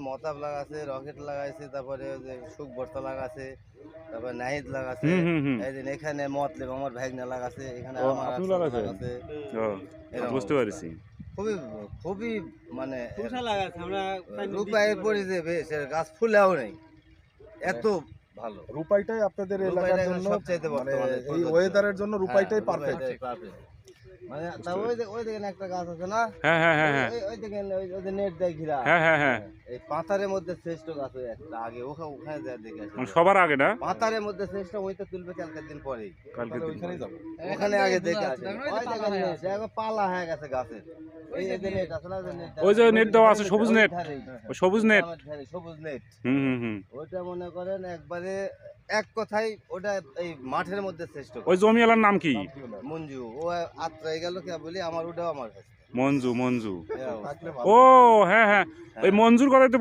মতাব লাগাছে, rocket লাগাইছে, তারপরে ওই যে সুখ ভর্তা লাগাছে, তারপরে নাহিদ লাগাছে। হুম হুম হুম। এই যে এখানে মতলেব আমার ভাইগনা লাগাছে, এখানে ও আমার আপনিও একসাথে লাগাছেন? লাগাছে। ও এরকম বুঝতে অবস্থা। পারছি। খুবই খুবই মানে লাগাচ্ছে আমরা রূপায় পরিচয় বেশ, এর গাছ ফুলেও নেই, এত ভালো। রূপাইটাই আপনাদের এলাকার রূপাইটা জন্য সবচাইতে মানে বর্তমানে এই প্রযোজ্য। ওয়েদারের জন্য রূপাইটাই হ্যাঁ, পারফেক্ট। রূপাইটাই perfect। মানে তা ওই দেখেন একটা গাছ আছে না, হ্যাঁ হ্যাঁ হ্যাঁ হ্যাঁ ওই দেখেন ওই যে নেট দেয় ঘিরা, হ্যাঁ হ্যাঁ হ্যাঁ। এই পাতারের মধ্যে শ্রেষ্ঠ গাছ ওই একটা আগে ওখানে যা দেখে আসে। মানে সবার আগে না? পাতারের মধ্যে শ্রেষ্ঠ ওইটা তুলবে কালকের দিন পরেই, কালকে দিন। ওইখানেই যাবো। ওখানে আগে দেখে আসে। ওই দেখেন নেট, এখন পালা হয়ে গেছে গাছের। এই যে নেট আছে না, ওই যে নেট দেওয়া আছে, সবুজ ওই নেট। ধারেই, ওই সবুজ নেট। আমার ধারে সবুজ নেট। হুম হুম হুম। ওইটা মনে করেন একবারে এক কথাই ওটা এই মাঠের মধ্যে শ্রেষ্ঠ। ওই জমিওয়ালার নাম কি? মঞ্জু, ও আত্রাই গেল কে বলি, আমার ওটাও আমার কাছে। মঞ্জু মঞ্জু। এই অবস্থা। থাকলে ও হ্যাঁ হ্যাঁ, ওই মঞ্জুর কথাই তো